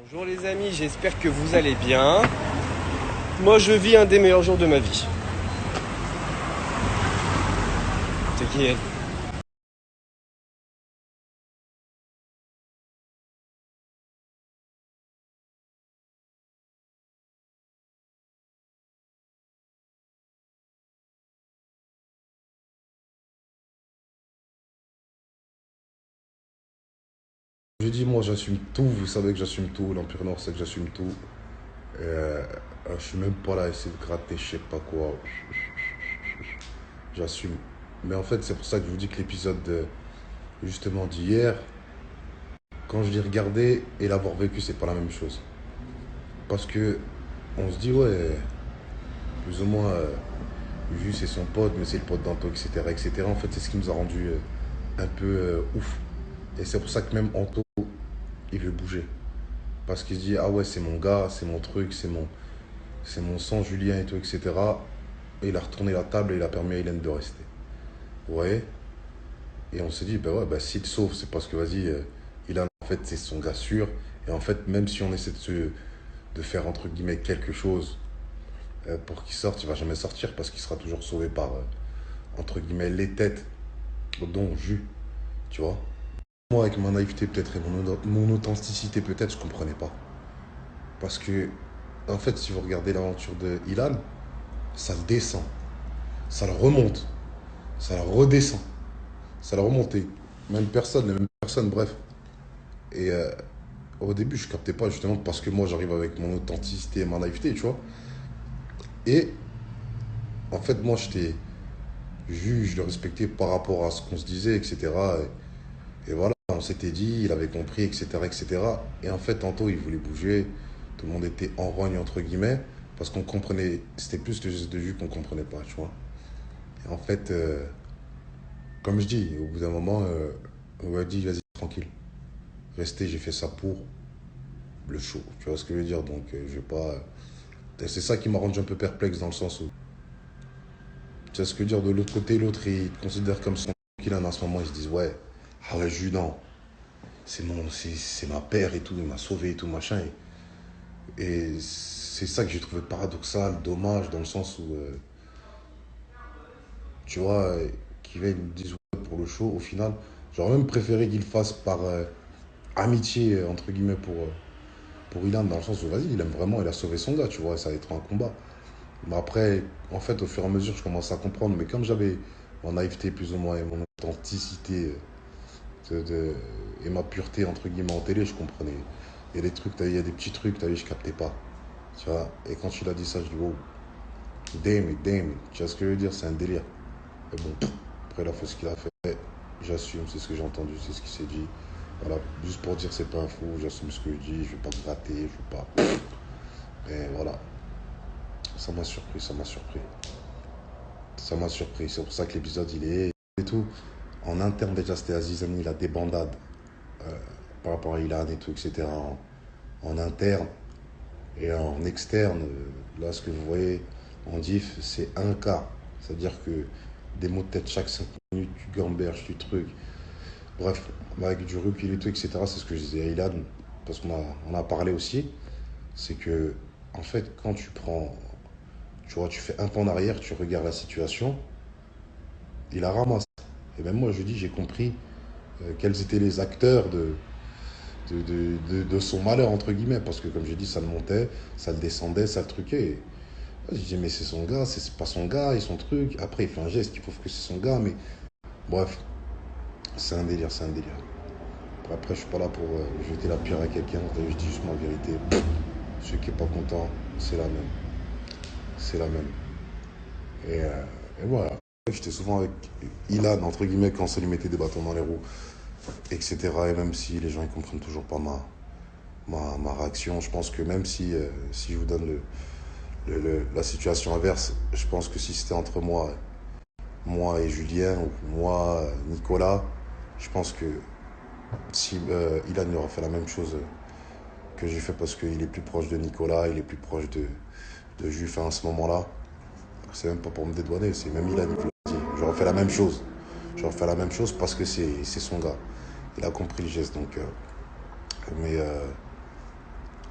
Bonjour les amis, j'espère que vous allez bien. Moi je vis un des meilleurs jours de ma vie. C'est qui elle? J'ai dit, moi, j'assume tout. Vous savez que j'assume tout. L'Empire Nord sait que j'assume tout. Je suis même pas là à essayer de gratter, je sais pas quoi. J'assume. Mais en fait, c'est pour ça que je vous dis que l'épisode justement d'hier, quand je l'ai regardé et l'avoir vécu, c'est pas la même chose. Parce que on se dit, ouais, plus ou moins, Jus c'est son pote, mais c'est le pote d'Anto, etc., etc. En fait, c'est ce qui nous a rendu un peu ouf. Et c'est pour ça que même Anto, il veut bouger. Parce qu'il se dit, ah ouais, c'est mon gars, c'est mon truc, c'est mon sang Julien et tout, etc. Et il a retourné la table et il a permis à Hélène de rester. Vous voyez. Et on s'est dit, bah ouais, bah s'il sauve, c'est parce que vas-y, il a en fait, c'est son gars sûr. Et en fait, même si on essaie de faire entre guillemets quelque chose pour qu'il sorte, il va jamais sortir parce qu'il sera toujours sauvé par entre guillemets les têtes, dont Jus, tu vois. Moi, avec ma naïveté peut-être et mon authenticité peut-être, je comprenais pas. Parce que, en fait, si vous regardez l'aventure de Ilan, ça le descend, ça le remonte, ça le redescend, ça le remonte. Et même personne, les mêmes personnes, bref. Et au début, je captais pas justement parce que moi, j'arrive avec mon authenticité et ma naïveté, tu vois. Et en fait, moi, j'étais juge, je le respectais par rapport à ce qu'on se disait, etc. Et voilà, on s'était dit, il avait compris, etc., etc. Et cetera. Et en fait, tantôt, il voulait bouger. Tout le monde était en rogne, entre guillemets, parce qu'on comprenait, c'était plus le geste de jus qu'on comprenait pas, tu vois. Et en fait, comme je dis, au bout d'un moment, on m'a dit, vas-y, tranquille. Restez, j'ai fait ça pour le show. Tu vois ce que je veux dire? Donc, je vais pas. Et c'est ça qui m'a rendu un peu perplexe dans le sens où, tu vois ce que je veux dire? De l'autre côté, l'autre, il te considère comme son qu'il en a en ce moment. Ils se disent, ouais, ah ouais, Jus, non, c'est ma père et tout, il m'a sauvé et tout, machin. Et c'est ça que j'ai trouvé paradoxal, dommage, dans le sens où, tu vois, qu'il va me dire ouais, pour le show, au final, j'aurais même préféré qu'il le fasse par amitié, entre guillemets, pour Ilan, dans le sens où, vas-y, il aime vraiment, il a sauvé son gars, tu vois, ça va être un combat. Mais après, en fait, au fur et à mesure, je commence à comprendre. Mais comme j'avais mon naïveté, plus ou moins, et mon authenticité et ma pureté, entre guillemets, en télé, je comprenais. Il y a des trucs, il y a des petits trucs, t'as vu, je captais pas. Tu vois, et quand il a dit ça, je dis, wow, damn it, damn it. Tu vois ce que je veux dire? C'est un délire. Mais bon, après, il a fait ce qu'il a fait. J'assume, c'est ce que j'ai entendu, c'est ce qui s'est dit. Voilà, juste pour dire c'est pas un fou, j'assume ce que je dis, je vais pas me gratter, je vais pas. Mais voilà, ça m'a surpris, ça m'a surpris. Ça m'a surpris, c'est pour ça que l'épisode il est et tout. En interne déjà c'était Azizani, la débandade par rapport à Ilan et tout, etc. En interne et en externe, là ce que vous voyez en diff, c'est un cas. C'est-à-dire que des mots de tête chaque 5 minutes, tu gamberges, tu truc. Bref, avec du recul et tout, etc. C'est ce que je disais à Ilan, parce qu'on a parlé aussi. C'est que, en fait, quand tu prends, tu vois, tu fais un pas en arrière, tu regardes la situation, il la ramasse. Et même moi, je dis, j'ai compris quels étaient les acteurs de son malheur, entre guillemets, parce que, comme j'ai dit, ça le montait, ça le descendait, ça le truquait. Je dis, mais c'est son gars, c'est pas son gars, et son truc. Après, il fait un geste qui prouve que c'est son gars, mais bref, c'est un délire, c'est un délire. Après, je suis pas là pour jeter la pierre à quelqu'un, je dis juste ma vérité. Celui qui est pas content, c'est la même. C'est la même. Et, euh, et voilà. J'étais souvent avec Ilan, entre guillemets, quand ça lui mettait des bâtons dans les roues, etc. Et même si les gens ne comprennent toujours pas ma réaction, je pense que même si je vous donne la situation inverse, je pense que si c'était entre moi et Julien, ou moi, Nicolas, je pense que si Ilan aurait fait la même chose que j'ai fait parce qu'il est plus proche de Nicolas, il est plus proche de Jules à ce moment-là, c'est même pas pour me dédouaner, c'est même Ilan qui l'a dit. J'aurais fait la même chose. J'aurais fait la même chose parce que c'est son gars. Il a compris le geste, donc. Mais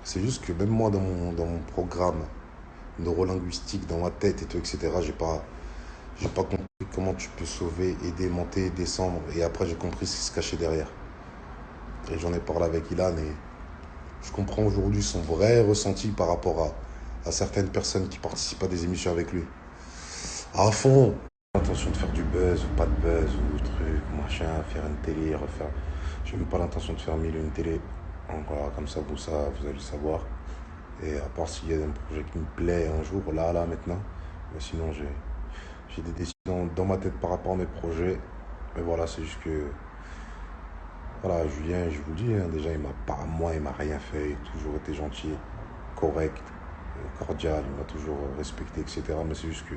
C'est juste que même moi, dans mon programme neurolinguistique, dans ma tête et tout, etc., j'ai pas compris comment tu peux sauver, aider, monter, descendre. Et après, j'ai compris ce qui se cachait derrière. Et j'en ai parlé avec Ilan et je comprends aujourd'hui son vrai ressenti par rapport à certaines personnes qui participent à des émissions avec lui. À fond. L'intention de faire du buzz ou pas de buzz ou truc, machin, faire une télé, refaire. J'ai même pas l'intention de faire mille une télé. Donc voilà, comme ça, vous allez le savoir. Et à part s'il y a un projet qui me plaît un jour, là, maintenant. Mais sinon, j'ai des décisions dans ma tête par rapport à mes projets. Mais voilà, c'est juste que. Voilà, Julien, je vous le dis, hein, déjà, il m'a rien fait. Il a toujours été gentil, correct, cordial. Il m'a toujours respecté, etc. Mais c'est juste que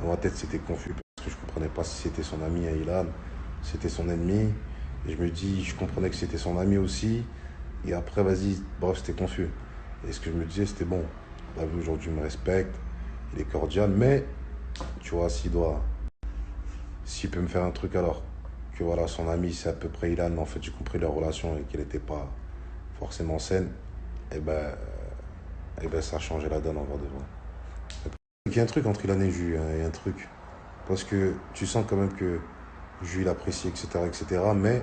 dans ma tête, c'était confus. Parce que je comprenais pas si c'était son ami à Ilan, c'était son ennemi. Et je me dis, je comprenais que c'était son ami aussi. Et après, vas-y, bref, c'était confus. Et ce que je me disais, c'était bon. On a vu aujourd'hui, il me respecte, il est cordial, mais, tu vois, s'il peut me faire un truc alors, que voilà, son ami, c'est à peu près Ilan, mais en fait, j'ai compris leur relation et qu'elle n'était pas forcément saine, et ben, ça a changé la donne en vrai de vrai. Il y a un truc entre Ilan et Jus, hein, il y a un truc. Parce que tu sens quand même que Jus, il apprécie, etc., mais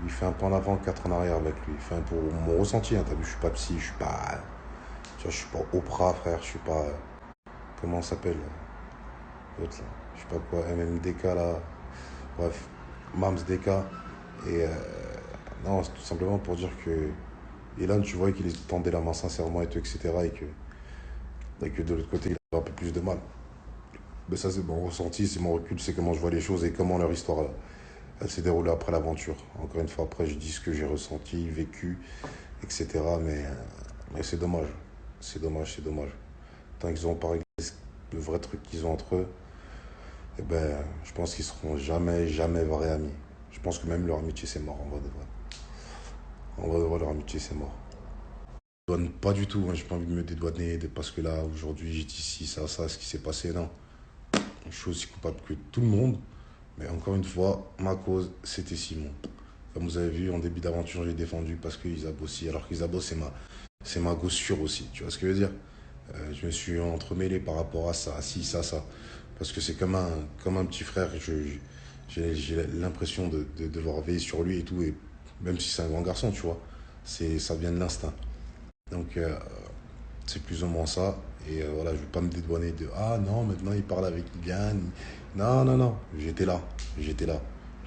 il fait un pas en avant, 4 en arrière avec lui. Enfin, pour mon ressenti, hein, t'as vu, je suis pas psy, je suis pas. Tu vois, je suis pas Oprah, frère, je suis pas. Comment ça s'appelle l'autre là? Je sais pas quoi, MMDK là. Bref, Mams DK. Et non, c'est tout simplement pour dire que. Ilan, tu vois qu'il tendait la main sincèrement et tout, etc. Et que de l'autre côté, il avait un peu plus de mal. Mais ça, c'est mon ressenti, c'est mon recul, c'est comment je vois les choses et comment leur histoire là. Elle s'est déroulée après l'aventure. Encore une fois, après, je dis ce que j'ai ressenti, vécu, etc. Mais c'est dommage. C'est dommage. Tant qu'ils n'ont pas réglé le vrai truc qu'ils ont entre eux, eh ben, je pense qu'ils seront jamais vrais amis. Je pense que même leur amitié, c'est mort, en vrai de vrai. En vrai de vrai, leur amitié, c'est mort. Je ne dédouane pas du tout, hein, j'ai pas envie de me dédouaner parce que là, aujourd'hui, j'ai dit ci, ça, ce qui s'est passé, non. Je suis aussi coupable que tout le monde. Mais encore une fois, ma cause, c'était Simon. Comme vous avez vu, en début d'aventure, j'ai défendu parce qu'Isabeau aussi. Alors qu'Isabeau, c'est ma gossure aussi. Tu vois ce que je veux dire? Je me suis entremêlé par rapport à ça, ci, ça. Parce que c'est comme un petit frère. J'ai l'impression de devoir veiller sur lui et tout. Et même si c'est un grand garçon, tu vois, ça vient de l'instinct. Donc, c'est plus ou moins ça. Et voilà, je ne vais pas me dédouaner de ah non, maintenant il parle avec Yann. Non. J'étais là.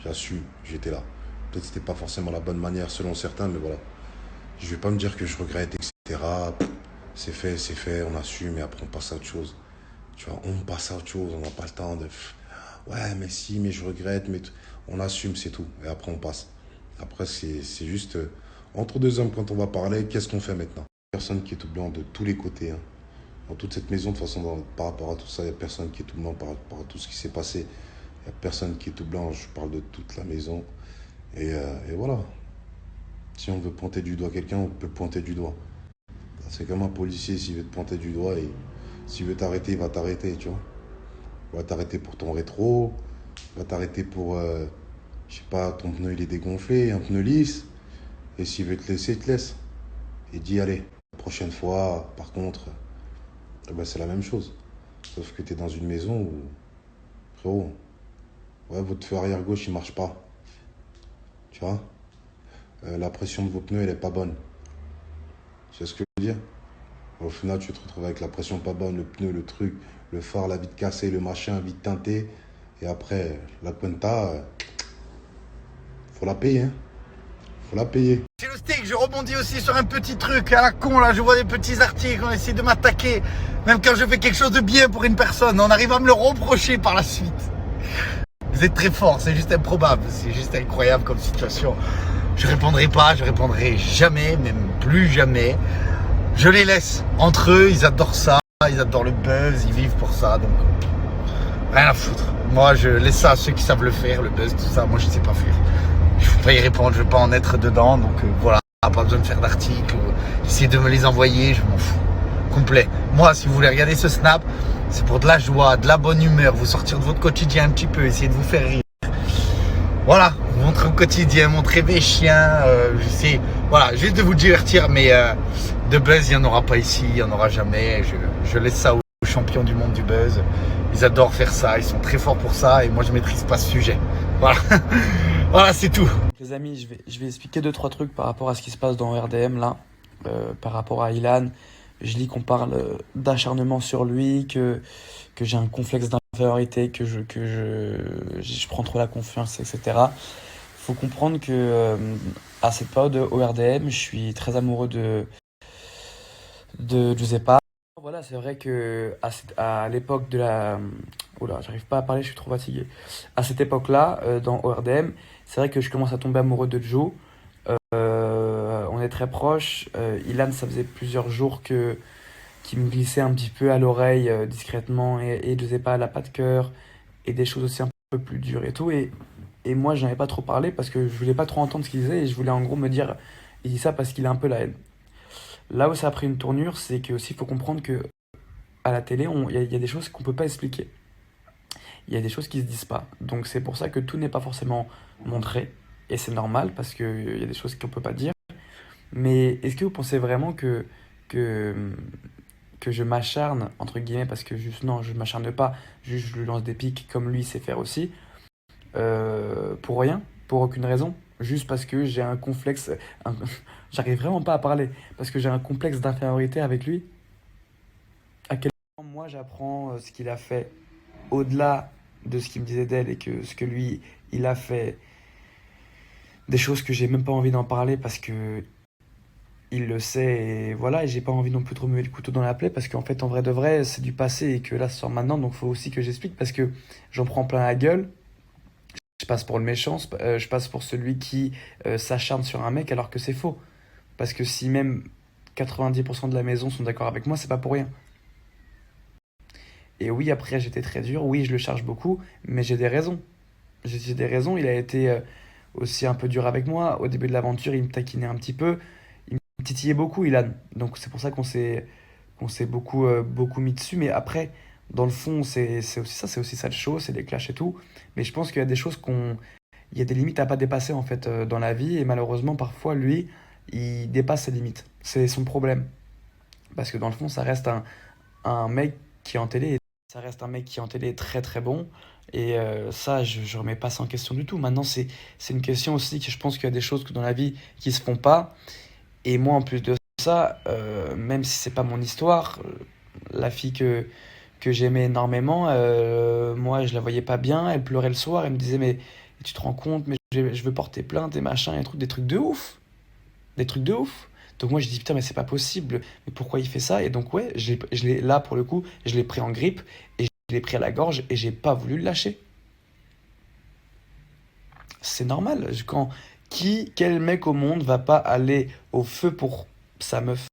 J'assume, j'étais là. Peut-être que c'était pas forcément la bonne manière selon certains, mais voilà. Je vais pas me dire que je regrette, etc. C'est fait, on assume et après on passe à autre chose. Tu vois, on passe à autre chose, on n'a pas le temps de. Ouais, mais si, mais je regrette, mais on assume, c'est tout. Et après on passe. Après, c'est juste entre deux hommes quand on va parler, qu'est-ce qu'on fait maintenant? Personne qui est tout blanc de tous les côtés, hein. Dans toute cette maison, de toute façon, par rapport à tout ça, il n'y a personne qui est tout blanc par rapport à tout ce qui s'est passé. Il n'y a personne qui est tout blanc, je parle de toute la maison. Et voilà. Si on veut pointer du doigt quelqu'un, on peut pointer du doigt. C'est comme un policier, s'il veut te pointer du doigt, et s'il veut t'arrêter, il va t'arrêter, tu vois. Il va t'arrêter pour ton rétro, il va t'arrêter pour, je sais pas, ton pneu il est dégonflé, un pneu lisse. Et s'il veut te laisser, il te laisse. Et dit, allez, la prochaine fois, par contre, eh ben, c'est la même chose. Sauf que tu es dans une maison où, frérot, ouais, votre feu arrière gauche, il marche pas. Tu vois, la pression de vos pneus, elle est pas bonne. Tu sais ce que je veux dire? Au final, tu te retrouves avec la pression pas bonne, le pneu, le truc, le phare, la vitre cassée, le machin, vite teinté. Et après, la Puenta, faut la payer, hein. Faut la payer. C'est le steak, je rebondis aussi sur un petit truc à la con là, je vois des petits articles, on essaie de m'attaquer. Même quand je fais quelque chose de bien pour une personne, on arrive à me le reprocher par la suite. Vous êtes très fort, c'est juste improbable, c'est juste incroyable comme situation. Je répondrai jamais, même plus jamais. Je les laisse entre eux, ils adorent ça, ils adorent le buzz, ils vivent pour ça, donc rien à foutre. Moi je laisse ça à ceux qui savent le faire, le buzz, tout ça, moi je sais pas faire. Je ne peux pas y répondre, je ne veux pas en être dedans, donc voilà, pas besoin de faire d'articles, essayer de me les envoyer, je m'en fous, complet. Moi, si vous voulez regarder ce snap, c'est pour de la joie, de la bonne humeur, vous sortir de votre quotidien un petit peu, essayer de vous faire rire. Voilà, vous montrer au quotidien, montrer mes chiens, j'essaie, voilà, juste de vous divertir, mais De buzz, il n'y en aura pas ici, il n'y en aura jamais. Je laisse ça aux champions du monde du buzz. Ils adorent faire ça, ils sont très forts pour ça et moi je maîtrise pas ce sujet. Voilà, voilà c'est tout. Les amis, je vais expliquer 2-3 trucs par rapport à ce qui se passe dans RDM là, par rapport à Ilan. Je lis qu'on parle d'acharnement sur lui, que j'ai un complexe d'infériorité, que je prends trop la confiance, etc. Faut comprendre que à cette période au RDM, je suis très amoureux de Giuseppa. Voilà, c'est vrai que à l'époque de la... Oula, j'arrive pas à parler, je suis trop fatigué. À cette époque-là, dans ORDM, c'est vrai que je commence à tomber amoureux de Joe. On est très proches. Ilan, ça faisait plusieurs jours qu'il me glissait un petit peu à l'oreille discrètement et je sais pas, elle a pas de cœur et des choses aussi un peu plus dures et tout. Et moi, j'en avais pas trop parlé parce que je voulais pas trop entendre ce qu'il disait et je voulais en gros me dire, il dit ça parce qu'il a un peu la haine. Là où ça a pris une tournure, c'est que aussi il faut comprendre que à la télé, il y a des choses qu'on peut pas expliquer. Il y a des choses qui se disent pas. Donc c'est pour ça que tout n'est pas forcément montré. Et c'est normal parce qu'il y a des choses qu'on peut pas dire. Mais est-ce que vous pensez vraiment que, que je m'acharne, entre guillemets, parce que juste non, je m'acharne pas, juste je lui lance des pics comme lui sait faire aussi, pour rien, pour aucune raison, juste parce que j'ai un complexe, un- j'arrive vraiment pas à parler, parce que j'ai un complexe d'infériorité avec lui. À quel point moi j'apprends ce qu'il a fait au-delà de ce qu'il me disait d'elle et que ce que lui il a fait, des choses que j'ai même pas envie d'en parler parce que il le sait et voilà, et j'ai pas envie non plus de remuer le couteau dans la plaie parce qu'en fait en vrai de vrai c'est du passé et que là ça sort maintenant donc faut aussi que j'explique parce que j'en prends plein la gueule. Je passe pour le méchant, je passe pour celui qui s'acharne sur un mec alors que c'est faux. Parce que si même 90% de la maison sont d'accord avec moi, c'est pas pour rien. Et oui, après j'étais très dur, oui, je le charge beaucoup, mais j'ai des raisons. J'ai des raisons, il a été aussi un peu dur avec moi. Au début de l'aventure, il me taquinait un petit peu, il me titillait beaucoup, Ilan. Donc c'est pour ça qu'on s'est beaucoup, beaucoup mis dessus. Mais après, dans le fond, c'est aussi ça le show, c'est les clashs et tout. Mais je pense qu'il y a des choses il y a des limites à pas dépasser en fait dans la vie. Et malheureusement, parfois, lui, il dépasse ses limites. C'est son problème. Parce que dans le fond, ça reste un mec qui est en télé. Ça reste un mec qui est en télé très très bon. Et ça, je remets pas ça en question du tout. Maintenant, c'est une question aussi que je pense qu'il y a des choses que dans la vie qui se font pas. Et moi, en plus de ça, même si c'est pas mon histoire, la fille que j'aimais énormément, moi, je la voyais pas bien. Elle pleurait le soir. Elle me disait, mais tu te rends compte, mais je veux porter plainte et machin, et des trucs de ouf. Des trucs de ouf. Donc moi, je dis, putain, mais c'est pas possible. Mais pourquoi il fait ça? Et donc, ouais, là, pour le coup, je l'ai pris en grippe et je l'ai pris à la gorge et j'ai pas voulu le lâcher. C'est normal. Quel mec au monde va pas aller au feu pour sa meuf?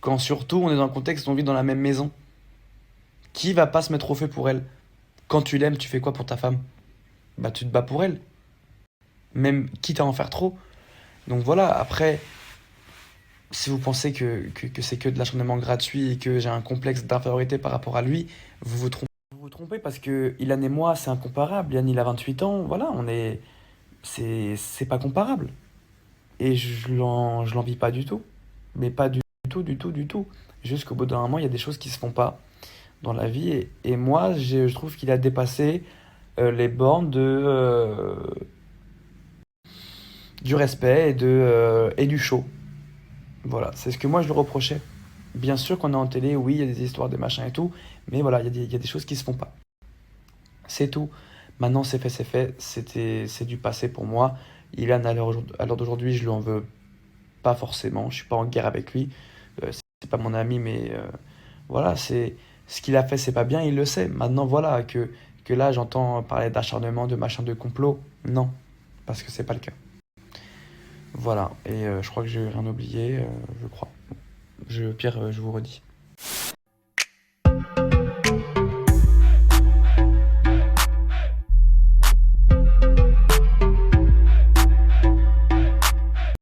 Quand surtout on est dans le contexte où on vit dans la même maison. Qui va pas se mettre au feu pour elle? Quand tu l'aimes, tu fais quoi pour ta femme? Bah tu te bats pour elle. Même quitte à en faire trop. Donc voilà, après, si vous pensez que c'est que de l'acharnement gratuit et que j'ai un complexe d'infériorité par rapport à lui, vous vous trompez. Vous vous trompez parce que Ilan et moi, c'est incomparable. Ilan, il a 28 ans, voilà, c'est pas comparable. Et je l'envie pas du tout. Mais pas du tout, du tout, du tout. Juste qu'au bout d'un moment, il y a des choses qui se font pas dans la vie. Et moi, je trouve qu'il a dépassé les bornes du respect et du show. Voilà, c'est ce que moi je lui reprochais. Bien sûr qu'on est en télé, oui, il y a des histoires, des machins et tout, mais voilà, il y a des choses qui se font pas. C'est tout. Maintenant, c'est fait, c'est fait. C'est du passé pour moi. Ilan, à l'heure d'aujourd'hui, je lui en veux pas forcément. Je suis pas en guerre avec lui. C'est pas mon ami, mais voilà, c'est ce qu'il a fait, c'est pas bien, il le sait. Maintenant, voilà, que là, j'entends parler d'acharnement, de machin, de complot. Non, parce que c'est pas le cas. Voilà, et je crois que j'ai rien oublié, je crois. Pire, je vous redis.